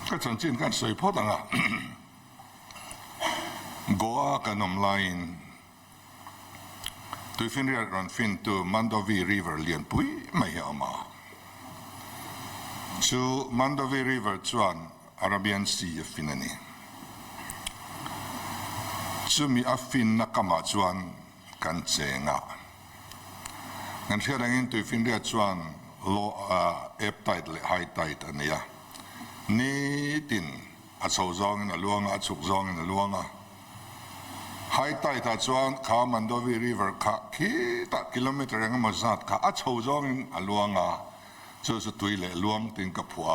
ก็ฉันจินกันสวยพอดังอ่ะกัวกันนมไลน์ตัวฟินเรียรันฟินตัวมันดาวีริเวอร์เลียนปุยไม่เอามาชูมันดาวีริเวอร์ชวนอาราเบียนซีฟินนี่ชูมีอัฟฟินนักมาชวนกันเจงอ่ะงั้นเชื่อดังอินตัวฟินเรียชวนโลเอฟไตด์และไฮไตด์อันนี้นี่ตินอัศวจงนั่นลวงอัศวจงนั่นลวงอ่ะไฮไตด์ถ้าชวนข้ามันดาวีริเวอร์ข้าคิดกิโลเมตรยังไม่สัตข้าอัศวจงนั่นลวงอ่ะจะสุดที่เลยลวงติงกับผัว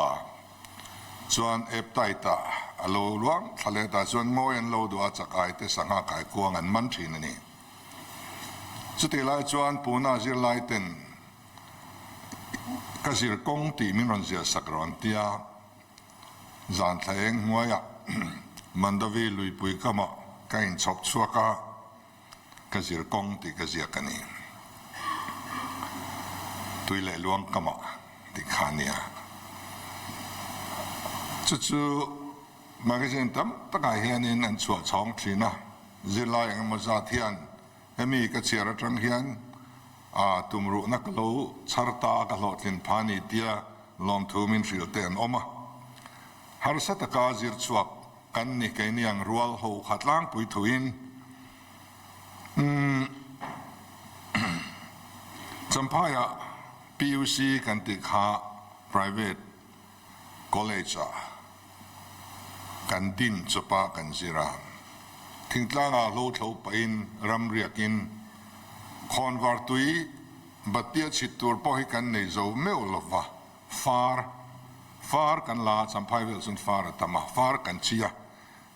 ชวนเอฟไตด์อัลลวงทะเลตาชวนโมยันโลดูอาจจะกลายเป็นสังหารกายกวงอันมันทีนี่สุดที่ไล่ชวนปูนาจิไลตินก็สิรกงตีมิรันเสียสักรอนเตียจานแทงหัวยมันดาวีลุยปุยก็มาการชอบชัวก็สิรกงตีก็สิรกันนี่ตุยเล่ลวงก็มาติขานี่จู่ๆมาก็เช่นตั้มตะไคร้เฮียนี่นั่นชัวช่องทีนะจิไลยังมาจากเทียนมีก็เชียร์จังเฮียนตุมรุนักลูชาร์ตากลอดินพานิเดียลอมทูมินฟิลเตนอมาฮาร์สัตกาจิรชวกกันนี่แกนี่ยังรัวหูขัดล้างปุยถุยนจำพายะ PUC กันติขา private college กันดินสปากันสิราทิ้งล่างอาโลเท่าไปอินรำเรียกินคอนวาร์ตุยบัดเดียชิตัวพอให้กันในโจเมลลวะฟาร์กันลาสัมภายเวลสุนฟาร์ตมาฟาร์กันเชีย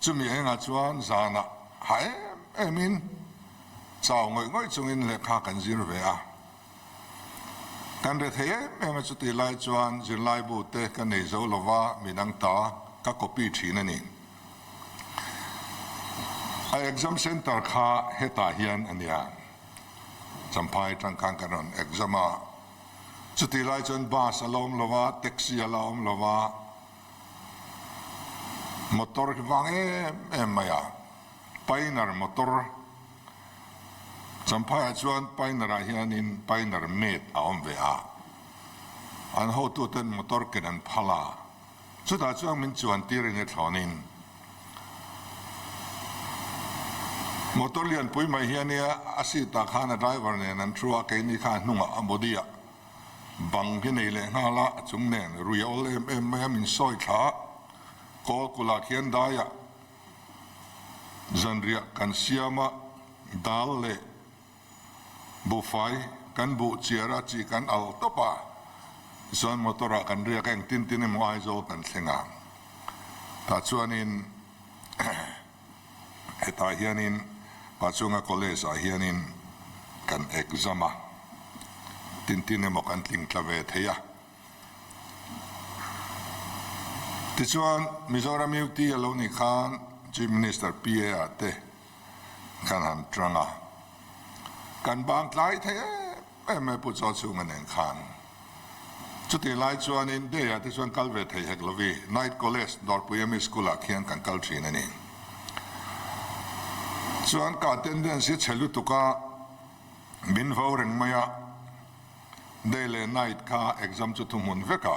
จุมีเองอาจวนจานะหายมินเจ้าง่อยจงอินเล็กขากันจิรเวียกันเรื่องเองจุดที่ไล่จวนจิไล่บุตรกันในโจลวะมีนังตาก็คบทีนั่นเองไอ้ exam center ข้าเหตุเฮียนอันนี้จำพายจังการกัน exam จุดที่ไล่จนบัสลมลวะแท็กซี่ลมลวะมอเตอร์ฟังไม่ยาไปนารมอเตอร์จำพายจวนไปนารเฮียนินไปนารเมดเอาเวียอันเขาตัวเต็นมอเตอร์กันพลาสุดท้ายจวนมินจวนตีเรนเทอนินมอเตอร์เลียนปุยไม่เฮียนี่อาศัยตาข้านะไดรเวอร์เนี่ยนั่นชัวร์แค่นี้ข้านุ่งอ่ะบดีอ่ะบังที่นี่เลยฮาละจุงเนี่ยรุยเอาเลยไม่มินซอยขาโกกุลาเขียนได้อ่ะจันเรียกันเสียมาดัลเลยบุไฟกันบุเจียระจีกันเอาตบะส่วนมอเตอร์กันเรียกแข่งตินนี่มั่วไอโซกันเสียงอ่ะแต่ชวนนินเหตุเฮียนินปัจจุบันคอลเลจเฮียนินกันเอกซามาตินนี่มั่วกันลิงทลาเวทเฮียที่ชวนมิโซรามิวตีเรานี่ข้านจีมินิสเตอร์พีเออาเตกันหันตรังอ่ะกันบางหลายเทไม่พูดจอชูมันเองข้านจุดที่ไล่ชวนอินเดียที่ชวนคัลเวทเฮียกลวีไนท์คอลเลจดอร์ปุยมิสกุลาเขียนกันคัลชีนั่นเองส่วนการเต้นเดินสิเชลุตุกาบินฟ้าเริงมาเดลไนท์ข้าเอ็กซัมจุดทุมุนเวกา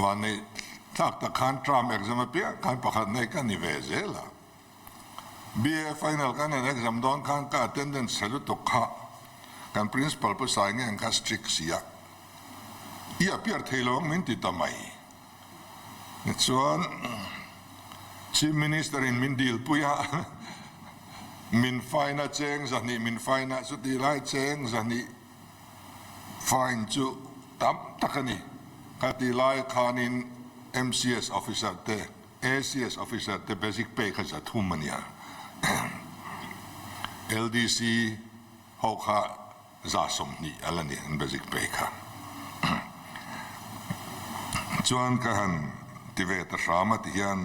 วันนี้ถ้าตะขันทรัมเอ็กซัมเปียขันประคันในกันนิเวศเล่ะบีเอฟไฟแนลกันเอ็กซัมดอนขันการเต้นเดินเชลุตุกากันพรินซิปัลผู้สายเงี้ยกันสตริกเสียอีเปียร์เทลงมินติดทำไมส่วนChief Minister in Mindil puya min fine cheng zani min fine suti lai cheng zani fine chu tam takani kati lai khanin MCS officer te ACS officer te basic pay khaza thumania LDC hokha za somni alani basic pay kha chuan ka han tive ta rama ti hian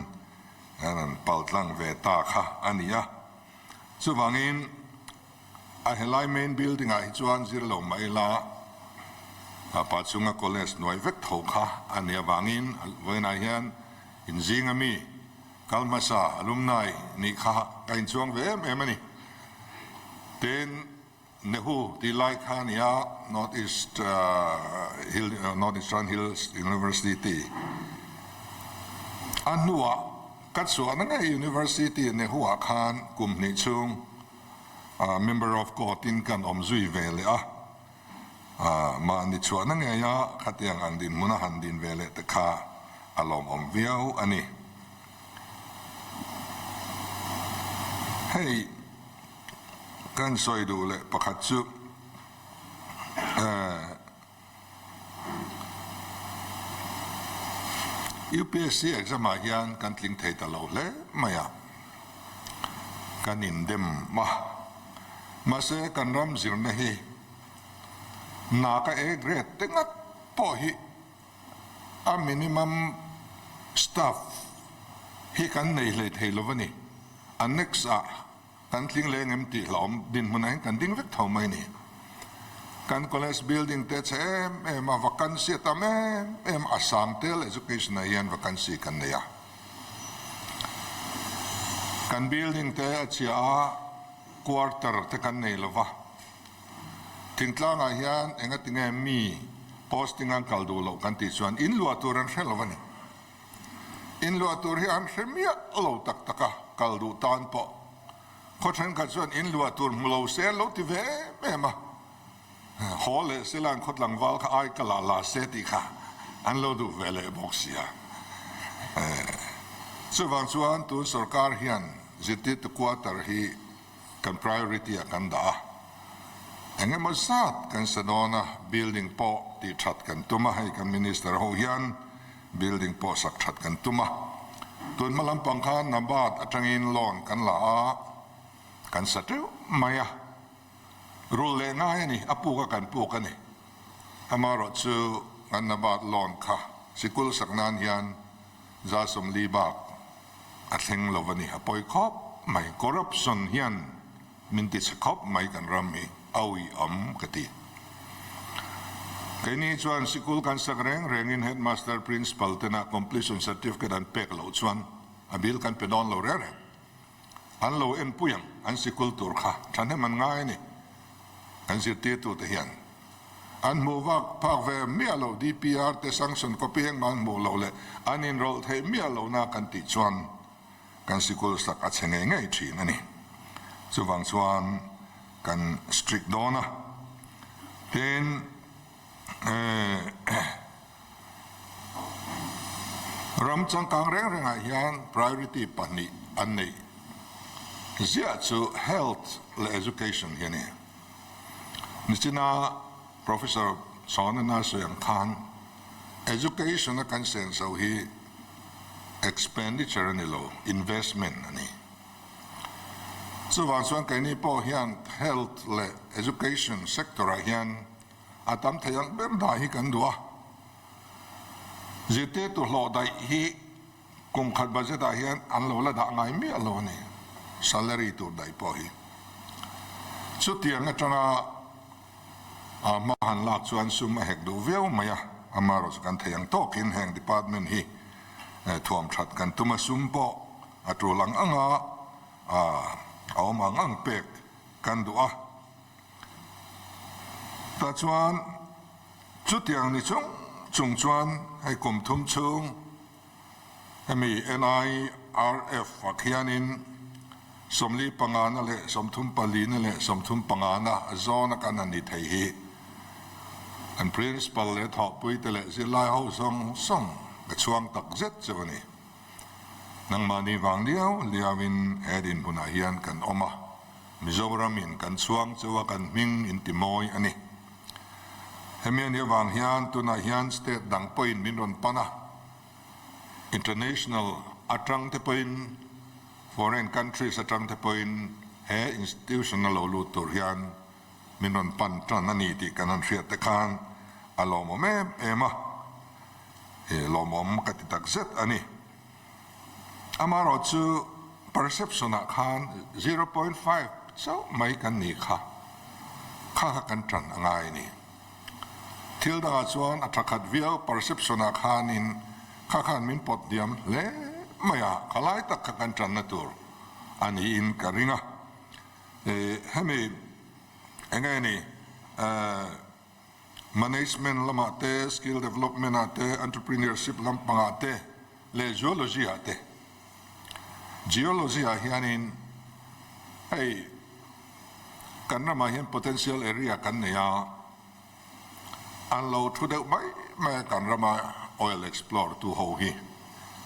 อันเปิดลังเวตาค่ะอันนี้อ่ะส่วนวันนี้ไอ้ไลน์เมนบิลดิ้งไอ้จวนสิร์ลงไม่ละ ปัจจุบันคอลเลจหน่วยเวกทงค่ะอันนี้วางินวันนี้ยันอินซิงามีคัลมาซาลุมไนนี่ค่ะกันช่วงเวมมันนี่เต็นเนหูที่ไลค์ฮานี่ย Northeastern Hills University อันนัวกัดส่วนนั่นไง University เนหูอาคารกลุ่มนี้ช่วงmember of court ตินกันอมจุยเวเลยมาในช่วงนั้นไงยะขัดยังอันดินมุนหันดินเวลตะขาอารมณ์อมเวียวอันนี้ให้กันสอยดูเลยประคัตสุUPSC เอกสมาฮิอันกันลิงเทตลอดเลยไม่อะกันอินเดมมาเสกันรำสิรนะฮีนาคเอเกรดติงัดพอฮีมินิมัมสตาฟฮีกันในเลยเทลวันนี้อันนักษากันทิ้งเลงเอ็มตีหลอมดินมันไหนกันดิ้งเวกเท่าไหมนี่กันคอลเลจบิลดิ้งเตชมาวักันซีตามอาสามเทลเอจุเคชันยันวักันซีกันเนี่ยกันบิลดิ้งเตชควอเตอร์เทกันในละวะทิ้งตลางอายันเองก็ทิ้งมีโพสติ้งอันคัลดูโลกันติดส่วนอินลัวตัวรันเชลวันนี้อินลัวตัวที่อันเชมีอะโลตักตักะคัลดูตานปอเขาฉันกันส่วนอินลัวตัวมุลเซลโลที่เวมาฮอลเลสิลันขดหลังวัลข้าไอกะลาลาเซติค่ะอันโลดูเวลบอกเสียส่วนส่วนตัวสุรการเฮียนจิตติตควอเตอร์ฮีกัน priority กันด่าเองมาสัตกันสนอนะ building ปอที่ชัดกันตุมาให้กัน minister โฮยัน building ปอสักชัดกันตุมาตุนมาลำปังคานนบาดจังอินลอนกันละกันสัตว์ไม่อะรูเลง่ายนี่อปูกันปูกันนี่อามารถซื้อกันนบาดลอนค่ะสิกุลสักนานยันจะสมลีบักอัดเฮงลวันนี้ปอยคอบไม่ corruption ยันมินติสคอบไม่กันรามีเอาอีกติกันนี้ชวนสิกุลกันสักเร่งเฮดมาสเตอร์พรินซ์พัลเตน่า completion certificate อันเป็กเราชวนอบิลกันเป็นดอนเราเร่อันเราเอ็นปุยังอันสิกุลตัวค่ะฉันให้มันง่ายนี่อันสิตีตัวเทียนอันมูวักพากเวเมียเรา DPR เตสังสันก็เพียงมันมูเราเลยอันอินโรลให้เมียเราหน้ากันติดชวนกันสิกุลสักอัดเชงง่ายทีนั่นนี่ส่วนส่วนกันสตริกโดนะเห็นรำจังกังเร่งหายัน priority ปันนี้อันนี้เสียชู health และ education เห็นไหมนี่จีน่า professor สอนน่าสยังคัน education นักการเซนส์เอาฮี expenditure นี่โล investment อันนี้ส่วนส่วนกันนี้พอเห็น health และ education sector เห็นอาตามที่ยังเป็นได้กันด้วยจิตเตตัวหล่อได้ฮีคงขัดบัจได้เห็นอันโลละได้ไงไม่อันโลนี่ salary ตัวได้พอฮีสุดที่ยังจะน่ามาหันหลักส่วนซุ่มเหกดูเวลมาอามารสกันที่ยังโตกินแห่ง department ฮีท่วมชัดกันตัวมาซุ่มปอตัวหลังเอามางังเป็กกันดูแต่ชวนจุดอย่างนี้จงชวนให้กลุ่มทุ่มชงให้มี NIRF วักยานินสมลีปังงานนั่นแหละสมทุมปลีนั่นแหละสมทุมปังงานนะโซนกันนั่นนี่ไทยอัน principal เลยทอปุยแต่ละสิไล่เขาส่งกระชวงตักเจ็ดจะวันนี้นังมานีวังเดียวเลียวินเอดินพุนาฮิยันกันออกมามิโซรามินกันชวงจะว่ากันมิงอินติมอยอันนี้เฮมีนวังฮิยันตุนาฮิยันสเตทดังปอยน์มินรอนปานะ international อัตรังเทปอยน์ foreign countries อัตรังเทปอยน์เฮ institutional ลูตุริยันมินรอนปันจันนันนี่ที่กันนั่นเสียแต่คานอารมณ์แม่เอ็มลมอมกติตักเซตอันนี้อามารอจู perception นักขัน 0.5 so ไม่กันนี่ค่ะกันจันง่ายนี่ท ทิลดังส่วนอัตราขัดวิว perception อาคานินข้าขันมินปดเดียมเล่ไม่อะขลายตักกันจันนตัวอันนี้อินกริงะให้มีไงนี่management ลำอาเต skill development อาเต entrepreneurship ลำปังอาเตเล geology อาเต geology อาเฮียนินให้กันน่ะมาเห็น potential area กันเนี่ยอันเราทุเดไม่กันน่ะมา oil explore ตัวเขาฮี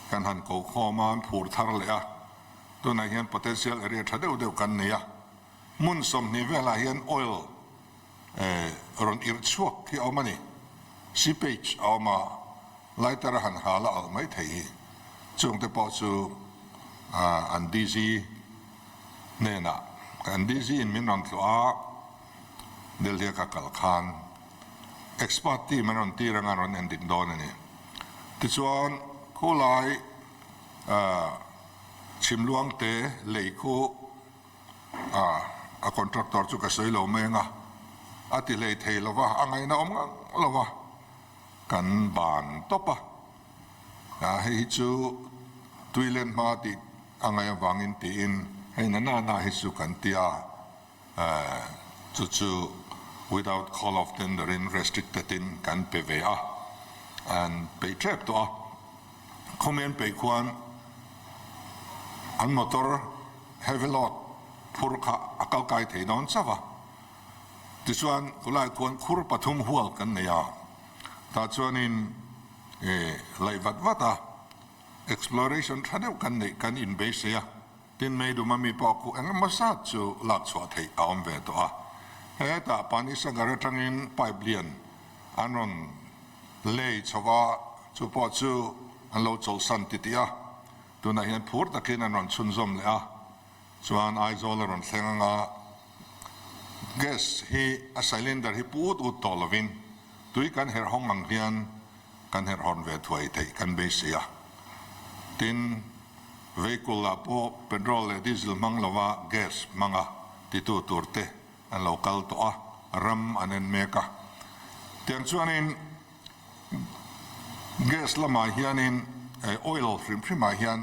กันหันเขาข้อมันพูดทาร์เลยตัวนั้นเห็น potential area ทุเดกันเนี่ยมุนสมนิเวลาเห็น oilรอนอิรชวกที่เอามานี่ seepage เอามาไล่ตระหันหาละเอาไม่ถี่จงแต่พอสู่อันดีซีเนี่ยนะอันดีซีมินรันตัวเดลเดียกับกัลคาน expert ที่มันรันที่รังานรันเอ็นดินโดนนี่ที่ส่วนคู่ไล่ชิมลวงเตะเลยคู่คอนแทคเตอร์จุกเสยโลเมงอาทิเลยเทลว่าอังไงนะอมงังลว่ากันบานตบให้จูตุยเลนมาติอังไงวางอินตีอินให้นาให้สุกันตีจู without call of tender in restricted in กันเปเวะอันไปเทปตัวคอมเมนต์ไปควรอันมอเตอร์ heavy load พูดข้าอากาศไกลเทนอนซะวะที่ส่วนกุลายควรคุรปฐุมหัวกันเนี่ยแต่ส่วนนี้ไล่วัดexploration ท่าเดียวกันเนี่ยกันอินเบสเซียที่ไม่ดูมันมีปอกูเอ็งมาสัตจูหลักสวดให้เอาเวตัวแต่ปานิสังกัดทางอินไปเปลี่ยนอันนั้นเลยชาวจูปอจูอันเราจูสันติที่ตัวนั้นเห็นพูดตะกี้นั้นรันชุนซอมเลยส่วนไอโซลรันเซงงาgas hi a cylinder hi put ut tolovin tui kan her hong ang hian kan her hon ve thuai thei kan be sia tin vehicle la po petrol le diesel mang lawa gas manga ti tu turte an local to ram anen meka tiang chuanin gas lama hianin oil prim ma hian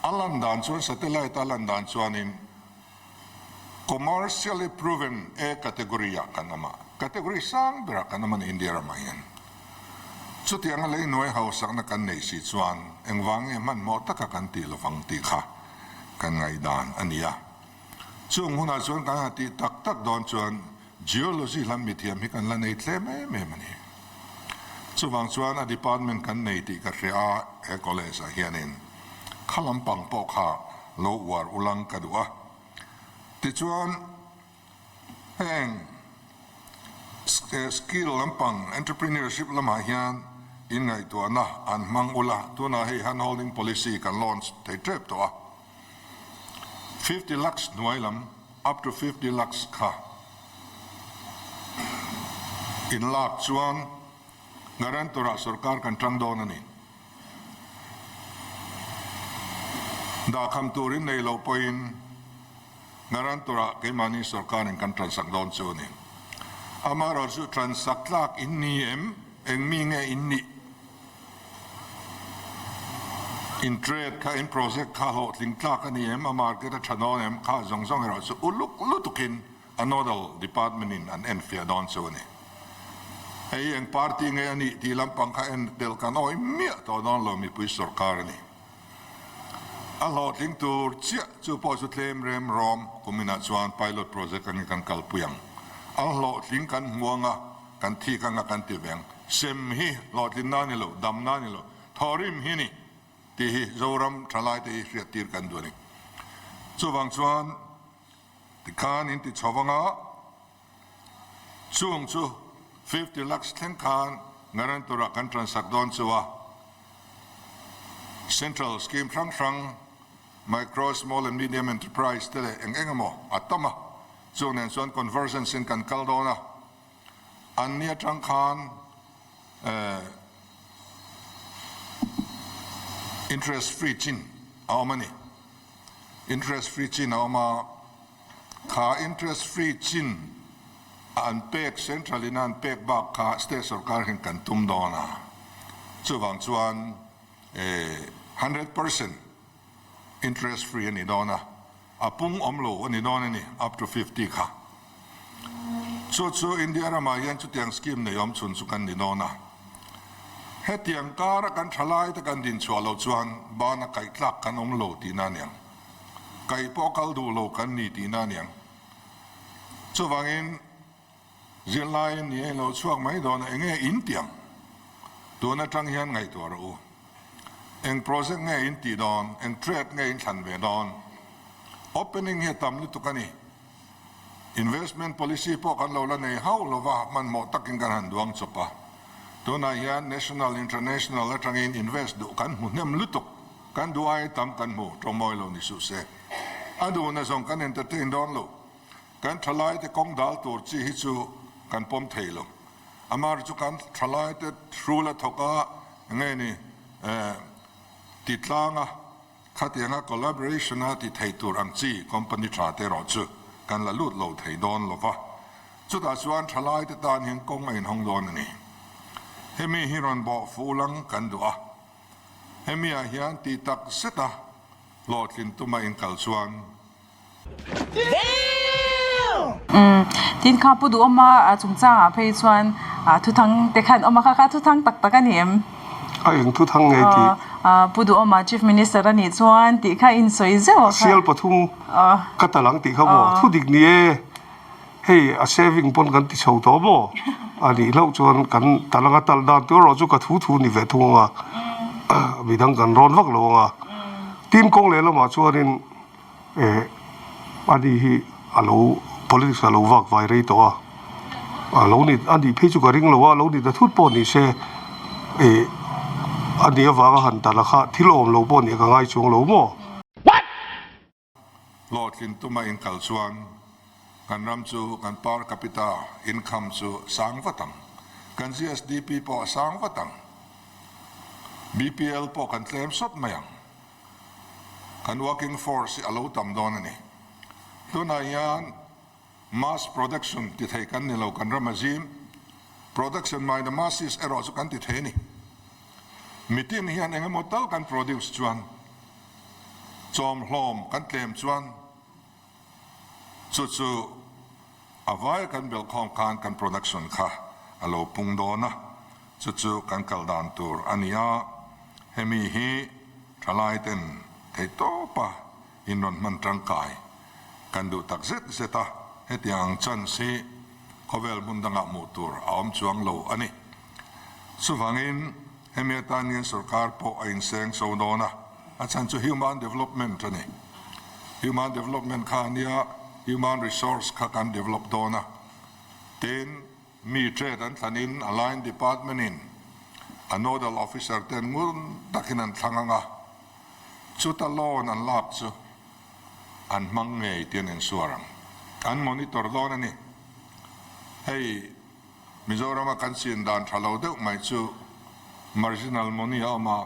alan dan chuan satellite alan dan chuanin commercially proven category kanama category sang bera kanama in India ramayan so tiang alay noy hausak na kan nei si chuan engwang man mo taka kan ti lovang ti kha kan ngai dan ania chung huna chuan kan ti tak don chuan geology lam mithiam hi kan la nei tle me mani chuwang chuan a department kan nei ti ka ria e college a hianin khalam pang po kha lo war ulang kadua ti chuan heng skill lampang entrepreneurship lama hian in ngai to na an mangula to na hei han holding policy kan launch te trip to 50 lakhs nuailam up to 50 lakhs kha in lak chuan garantora sarkar kan tang don ani da kham turin nei lo poin garantora ke mani sarkar kan transak don chuni amara su transak lak inni engmi nge inni in trade ka in project ka ho tling tlak ani market chanon kha zong ero su ulutukin another department in an enfia don chuni ei eng party nge ani ti lampang kha en del kanoi mia to don lo mi pui sarkar ni a lot link to chia chu po su claim rem rom kumina chuan pilot project kan kalpuyang a lot link kan huanga kan thi kan ti veng sem hi lot lin na ni lo dam na ni lo thorim hi ni ti hi zoram thalai ti ria tir kan du ni chu wang chuan ti kan in ti chawanga chung chu 50 lakhs ten kan ngaran tura kan transak don chuwa central scheme frang micro small and medium enterprise tele engamo atama chuan chuan conversion sin kan kaldona ania tang khan interest free chin our money interest free chin our ma kha interest free chin อันเป็กเซ็นทรัลนันเป็กบักคาสเตทสุรการเห็นกันตุ้มดอนะส่วนส่วน100% interest free นี่ดอนะอาปุ่งอมโลนี่ดอนะนี่ up to 50ค่ะส่วนอินเดียรามายันจุดยังสกิมในยอมชุนสุกันนี่ดอนะเฮตียงการกันทลายตะกันดินชัวโลจวนบ้านไก่ตลักกันอมโลตีนั่นยังไก่ปอกัลดูโลกันนี่ตีนั่นยังส่วนวังอินเจลายนี่เราช่วงไม่โดนเองอินเตียงตัวนั้นจังยันไงตัวเราเองโปรเซสไงอินตีโดนเองเทรดไงอินทันเวดอนโอเปนิ่งเฮตัมลุตุกันนี่ investment policy พวกกันเราละในเฮาเราว่ามันหมดตักกินกันหันดวงสุปะตัวนั้นยัน national international และจังอิน invest ดูกันหุ่นเนี่ยมลุตุกันดูไอ้ตามกันหมู่ตรงมอยเรานี่สุเสอดูนะส่งกัน entertain ดอนเรากันทลายแต่กองดาลตัวจีฮิจูกันปมเทลงอามาร์จุกันทลายแต่ทรูละทกะไงนี่ติดลางอ่ะขัดยังอ่ะ collaboration อ่ะที่ไทยตัวอังจีคอมพานีชาเตอร์จูกันละลุดเราไทยดอนหรอวะสุดท้ายส่วนทลายแต่ตอนยังกงไอ้ห้องดอนนี่เฮมีฮิรันบอกฟูลังกันดูอ่ะเฮมีอาเฮียนตีตักเสตะโหลดกินตุมาอินกัลส่วนทีนข้าพูดออกมาจุงจ้างเพย์ชวนทุกทั้งเด็กขันออกมาค่ะทุกทั้งตักกันเหี่ยมอย่างทุกทั้งไงที่พูดออกมา Chief Minister นี่ชวนที่ข้าอินสวยเจ้าค่ะเซียลปทุมก็ตะหลังที่เขาบอกทุกดิกนี้เฮ้ยsaving ปนกันที่ชาวตัวบ่อันนี้เราชวนกันตะหลังตะดานตัวเราจุกทุนี่เวทุงอ่ะมีทั้งกันร้อนวักลงอ่ะทีมกงเลยเรามาชวนนี่อันนี้ฮัลโหลpolitics เราวักไว้เรื่อยตัวเรานี่อันนี้พี่จุกริ่งเราว่าเรานี่จะทุบปนนี่เช่อันนี้ว่าหันแต่ละค่ะที่เราปนนี่ก็ง่ายช่วงเราบ่ โหลดกินตุมาอินกัลส่วนกันรำจูกันปาร์คาปิตาอินคัมจูสังวัตังกัน CSDP พอสังวัตัง BPL พอกันเตรียมสดมายังกัน working force อาลูตามโดนนี่ตัวนั้นยัน mass production ที่ไทยกันนี่เรากันรำมาจิม production ไม่ได้ masses เราสุกันที่ไทยนี่มิตินี้ยันเองหมดแล้วกัน produce จวนจอมหลอมกันเตรียมจวนสุดๆเอาไว้กันเบลคอมกัน production ค่ะอาลูปุ่งโดนนะสุดๆกันกัลดันตัวอันนี้เฮมีฮีทลายเต็นไทยโตปะอินนนมันจังกายกันดูตักเสตาเฮตียงจันซีเขาเวลบุนดังอามูตัวอมจวงโลอันนี้สุฟังอินเฮมีตานีสุรการพออินเซงโซโดนะอาจารย์จู human development นี่ human development ข้านี้ human resource ข้าการ develop โดนะเต็นมีเทรดอันทันิน align department in a nodal officer เต็นมุนตักินันทางงะชุดตลอนันลักจูอันมังเงยเตียนสวรังอันมอนิเตอร์โดนนี่ให้มิโซรามากันสินดานทะเลาเด็กไม่จู marginal money เอามา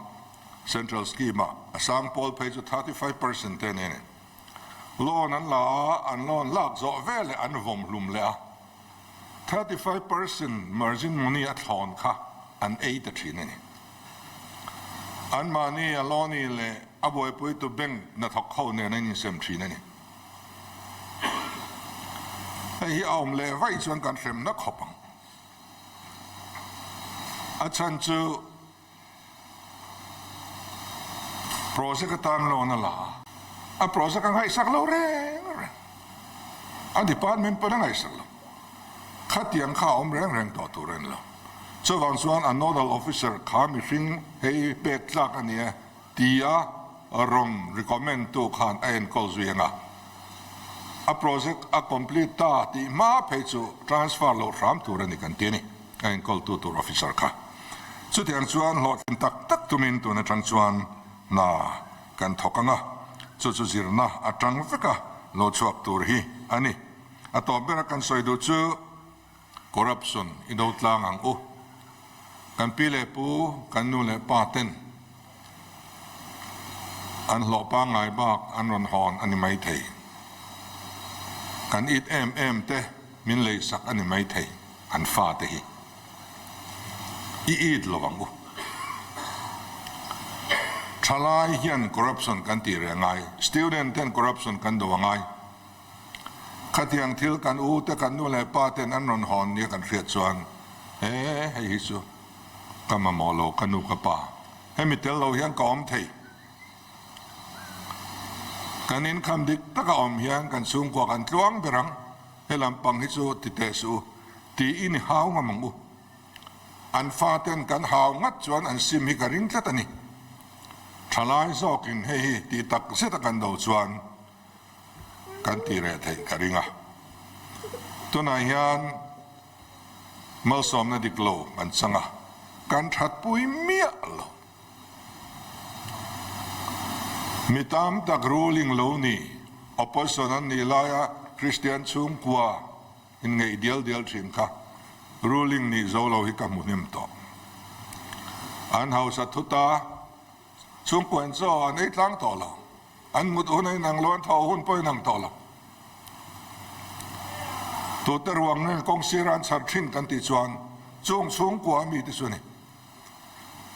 central scheme สังพอลเพย์จู 35% เต็นนี่โลนั้นละอันโลนลักโซเวลอันวงลุมเลย35% margin money อัดหอนค่ะอัน83นี่อันมานี่อันโลนี่เลยอาบอยปุยตัวเบ่งนัดทอกเข้าเนี่ยนั่นยังเสมทีนั่นนี่ไอ้เอาเล่ไว้ส่วนการเสมนักขบังอาจารย์จูโปรเซกตันโลนั่นล่ะโปรเซกันให้สักโลเร่ดีพาร์ตเมนต์เป็นยังไงสักโลขัดยังข้าวแรงต่อตัวเรนแล้วส่วนnodal officer ข้ามีสิ่งให้เป็ดลักอันนี้ที่rong recommend ตัวข้าเองก็จะยังproject complete ตาที่มาเพจ transfer โหลดรำตัวเรนกันที่นี่เองก็ตัว officer ค่ะสุดที่ส่วนโหลดตักตัวมินตัวในส่วนน่ากันทอกงะสุดสิรนะจังฟิกะโหลดชวกตัวฮีอันนี้ต่อไปกันสอยดูจู corruption อินโดตลางอังอูกันปีเล็ปูกันนูเล็ป้าเต้นอันหล่อป้าไงบ้างอันรอนหอนอันนี้ไม่เทกันอิดเอ็มเตะ มินเลยสักอันนี้ไม่ไทยอันฟ้าเตะอีดระวังอุชลายเฮียนคอร์รัปชันกันตีเรื่องไง student เทนคอร์รัปชันกันดูว่าไงขัดยังทิลกันอูแต่กันนู่นเลยป้าเทนอันนนหอนเนี่ยกันเสียชวนให้ฮิสุก็มาหมอโลกันนูกับป้าให้มิเตลเราเฮียนก็อมไทยกันนินคำดิกตะกอมเฮียนกันสูงกว่ากันตวงเบรังให้ลำปังฮิสุติเตสูตีอินหาวงมังอูอันฟ้าเทนกันหาวงัดชวนอันซิมฮิการิงแค่ตันนี้ชลายซอกินให้ตีตักเสตกันดูชวนกันตีเรทให้การิงอ่ะตัวนายเฮียนเมื่อสมนาดิกโลมันสังอ่ะกันชัดปุยเมียโลมีตามตักรูลิงโลนี่อปสนันนี่ลายคริสเตียนชุมกัวอินไงเดียลชินค่ะรูลิงนี่โจโลฮิกามุนิมโตอันเฮาสัตทุตาชุมกวนโซอันไอ้ตั้งต่อเราอันมุดหุ่นไอ้นางล้วนทอหุ่นป่วยนางต่อเราตัวตรวงเนี่ยกองศิรันสัตชินกันติจวนจงสูงกว่ามีที่สุดนี่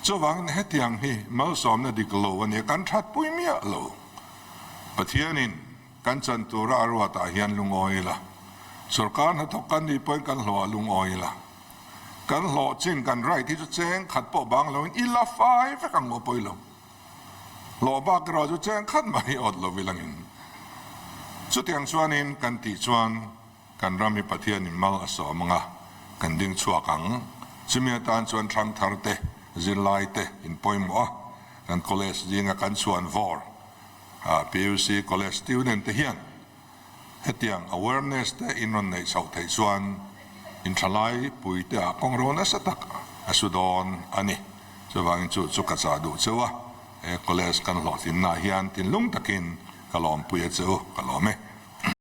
เจ้าวังเฮตียงฮีมาสอมนาดิกโลวันนี้กันชัดปุยเมียโลประเทศนี้กันจันตุระอรวตาเฮียนลุงออยละสุรการหัตถกันดีป่วยกันหล่อลุงออยละกันหล่อจินกันไรที่จะแจ้งขัดปอบางเราอิลาไฟฟ์กันงอป่วยเราหล่อบากเราจะแจ้งขัดไม่อดเราเวลังอินสุดyangชวนอินกันติชวนกันรามีประเทศนี้มาสอมงะกันดิ้งชัวกังจิมีตานชวนทางทาร์เตจิไลเตอินปอยมัวกันคอลเลจยิงกันชวนวอร์PUC คอลเลจสตูเดนต์เฮียนเฮตียง awareness เตอินนนในชาวไทยชวนอินทลายปุยเตะกองโรนัสตักสุดอนอันนี้จะวางจุดสุขสาดูเจ้าคอลเลจกันหลอดทินนาเฮียนทินลุงตะกินกะลอมปุยเจ้ากะลอม